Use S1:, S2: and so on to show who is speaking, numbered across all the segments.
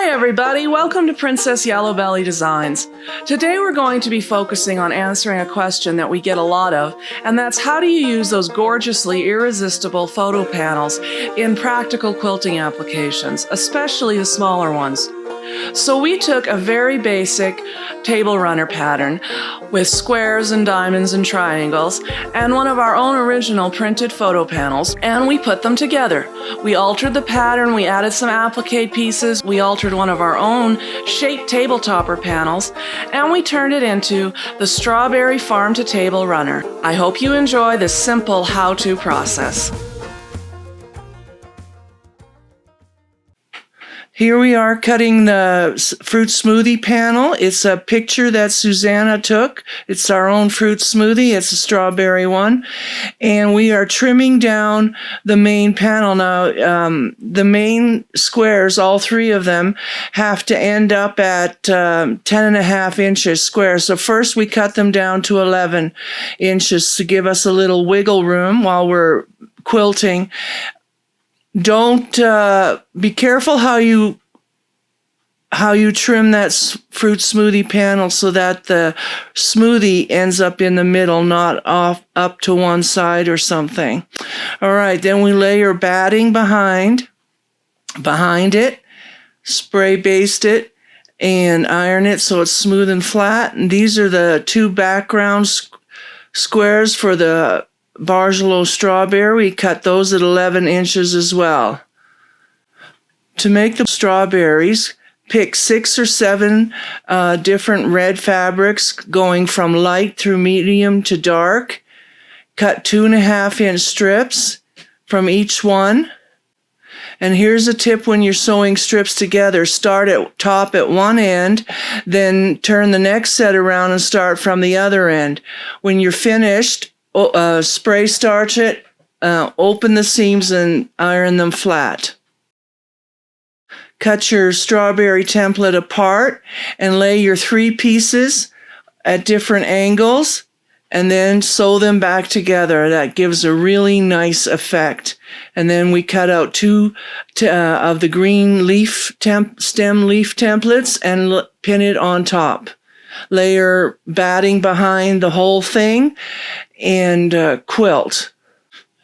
S1: Hi everybody, welcome to Princess Yellow Belly Designs. Today we're going to be focusing on answering a question that we get a lot of, and that's how do you use those gorgeously irresistible photo panels in practical quilting applications, especially the smaller ones. So we took a very basic table runner pattern with squares and diamonds and triangles and one of our own original printed photo panels, and we put them together. We altered the pattern, we added some applique pieces, we altered one of our own shaped table topper panels, and we turned it into the Strawberry Farm to Table Runner. I hope you enjoy this simple how-to process. Here we are cutting the fruit smoothie panel. It's a picture that Susanna took. It's our own fruit smoothie. It's a strawberry one. And we are trimming down the main panel. Now, the main squares, all three of them, have to end up at 10.5 inches square. So first we cut them down to 11 inches to give us a little wiggle room while we're quilting. Don't be careful how you trim that fruit smoothie panel so that the smoothie ends up in the middle, not off up to one side or something. All right, then we layer batting behind it, spray baste it, and iron it so it's smooth and flat. And these are the two background squares for the Bargello strawberry. We cut those at 11 inches as well. To make the strawberries, pick 6 or 7 different red fabrics going from light through medium to dark. Cut 2.5-inch strips from each one. And here's a tip when you're sewing strips together. Start at top at one end, then turn the next set around and start from the other end. When you're finished, spray starch it, open the seams and iron them flat. Cut your strawberry template apart and lay your 3 pieces at different angles and then sew them back together. That gives a really nice effect. And then we cut out 2 of the green stem leaf templates and pin it on top. Layer batting behind the whole thing and quilt.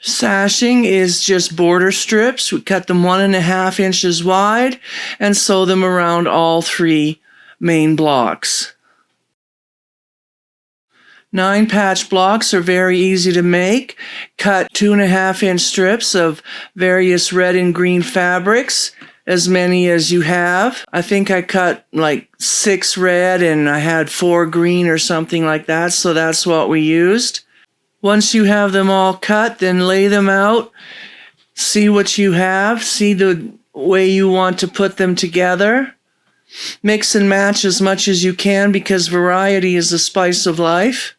S1: Sashing is just border strips. We cut them 1.5 inches wide and sew them around all 3 main blocks. 9-patch blocks are very easy to make. Cut 2.5-inch strips of various red and green fabrics, as many as you have. I think I cut like 6 red and I had 4 green or something like that, so that's what we used. Once you have them all cut, then lay them out, see what you have, see the way you want to put them together. Mix and match as much as you can because variety is the spice of life.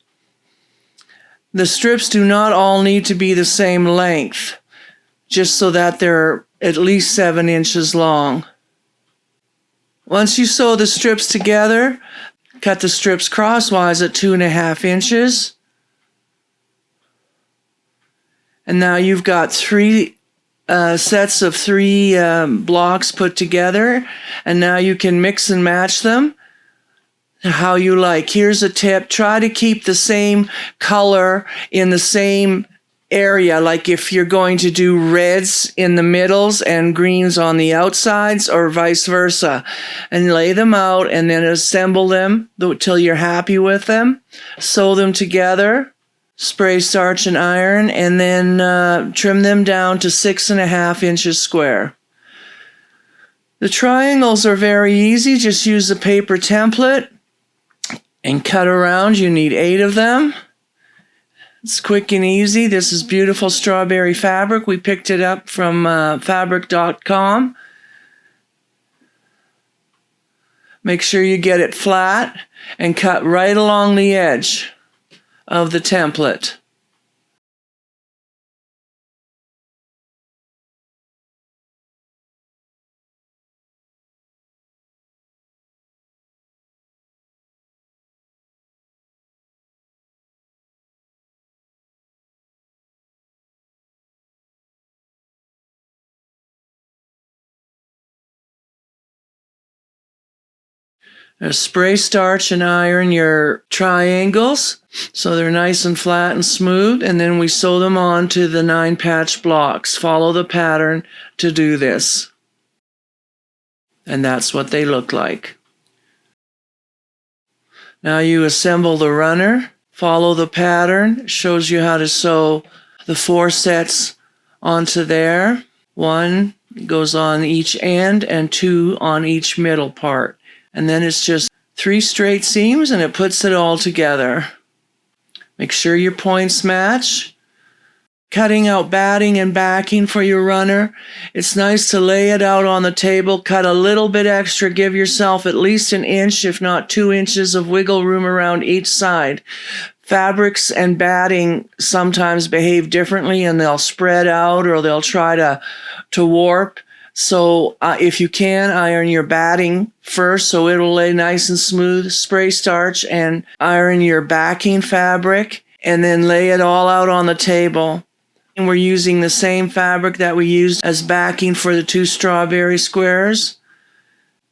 S1: The strips do not all need to be the same length, just so that they're at least 7 inches long. Once you sew the strips together, cut the strips crosswise at 2.5 inches. And now you've got 3 sets of 3 blocks put together, and now you can mix and match them how you like. Here's a tip. Try to keep the same color in the same area, like if you're going to do reds in the middles and greens on the outsides or vice versa, and lay them out and then assemble them till you're happy with them. Sew them together. Spray starch and iron, and then trim them down to 6.5 inches square. The triangles are very easy. Just use a paper template and cut around. You need 8 of them. It's quick and easy. This is beautiful strawberry fabric. We picked it up from fabric.com. Make sure you get it flat and cut right along the edge of the template. Spray starch and iron your triangles so they're nice and flat and smooth, and then we sew them on to the 9-patch blocks. Follow the pattern to do this. And that's what they look like. Now you assemble the runner. Follow the pattern. It shows you how to sew the 4 sets onto there. 1 goes on each end and 2 on each middle part. And then it's just 3 straight seams and it puts it all together. Make sure your points match. Cutting out batting and backing for your runner. It's nice to lay it out on the table, cut a little bit extra, give yourself at least an inch, if not 2 inches of wiggle room around each side. Fabrics and batting sometimes behave differently and they'll spread out or they'll try to warp. So if you can, iron your batting first so it'll lay nice and smooth. Spray starch and iron your backing fabric and then lay it all out on the table. And we're using the same fabric that we used as backing for the 2 strawberry squares.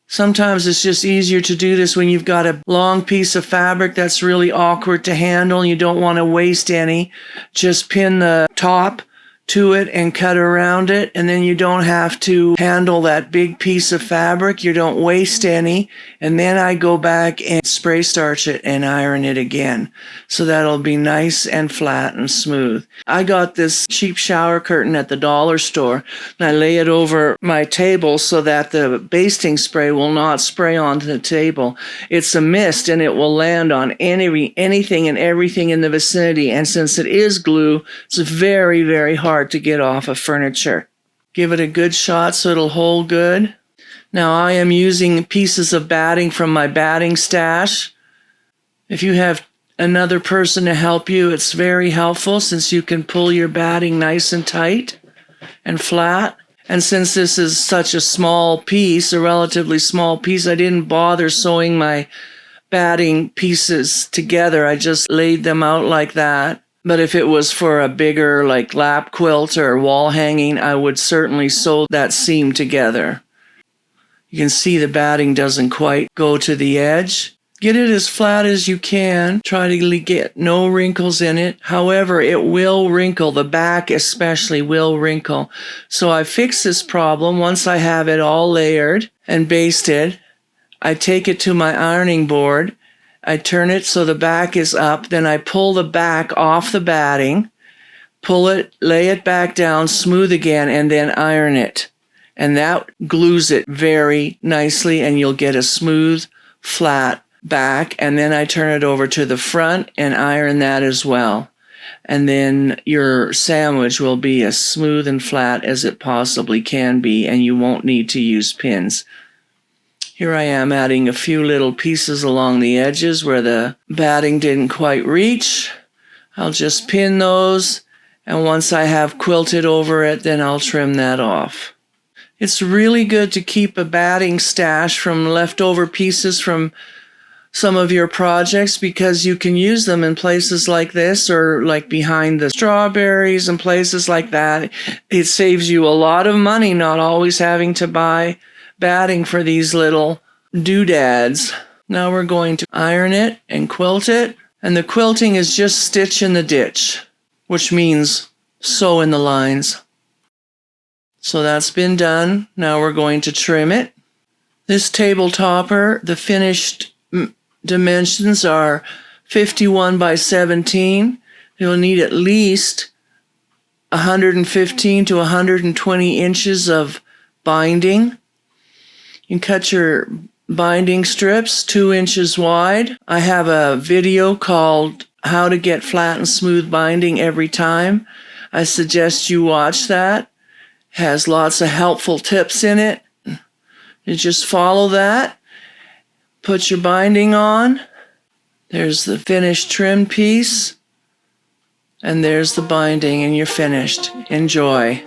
S1: Sometimes it's just easier to do this when you've got a long piece of fabric that's really awkward to handle and you don't want to waste any. Just pin the top to it and cut around it, and then you don't have to handle that big piece of fabric. You don't waste any, and then I go back and spray starch it and iron it again so that'll be nice and flat and smooth. I got this cheap shower curtain at the dollar store and I lay it over my table so that the basting spray will not spray onto the table. It's a mist and it will land on anything and everything in the vicinity, and since it is glue, it's very, very hard to get off of furniture. Give it a good shot so it'll hold good. Now I am using pieces of batting from my batting stash. If you have another person to help you, it's very helpful since you can pull your batting nice and tight and flat. And since this is such a small piece, a relatively small piece, I didn't bother sewing my batting pieces together. I just laid them out like that. But if it was for a bigger like lap quilt or wall hanging, I would certainly sew that seam together. You can see the batting doesn't quite go to the edge. Get it as flat as you can. Try to get no wrinkles in it. However, it will wrinkle. The back especially will wrinkle. So I fix this problem once I have it all layered and basted. I take it to my ironing board. I turn it so the back is up, then I pull the back off the batting, pull it, lay it back down, smooth again, and then iron it. And that glues it very nicely, and you'll get a smooth, flat back. And then I turn it over to the front and iron that as well. And then your sandwich will be as smooth and flat as it possibly can be, and you won't need to use pins. Here I am adding a few little pieces along the edges where the batting didn't quite reach. I'll just pin those, and once I have quilted over it, then I'll trim that off. It's really good to keep a batting stash from leftover pieces from some of your projects because you can use them in places like this or like behind the strawberries and places like that. It saves you a lot of money not always having to buy batting for these little doodads. Now we're going to iron it and quilt it. And the quilting is just stitch in the ditch, which means sew in the lines. So that's been done. Now we're going to trim it. This table topper, the finished dimensions are 51 by 17. You'll need at least 115 to 120 inches of binding. You can cut your binding strips 2 inches wide. I have a video called How to Get Flat and Smooth Binding Every Time. I suggest you watch that. It has lots of helpful tips in it. You just follow that. Put your binding on. There's the finished trim piece. And there's the binding and you're finished. Enjoy.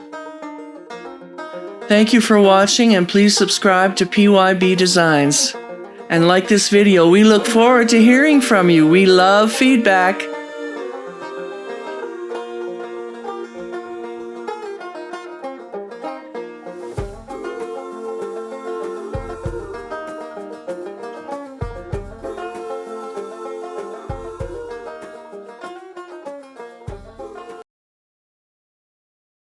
S1: Thank you for watching, and please subscribe to PYB Designs. And like this video. We look forward to hearing from you. We love feedback.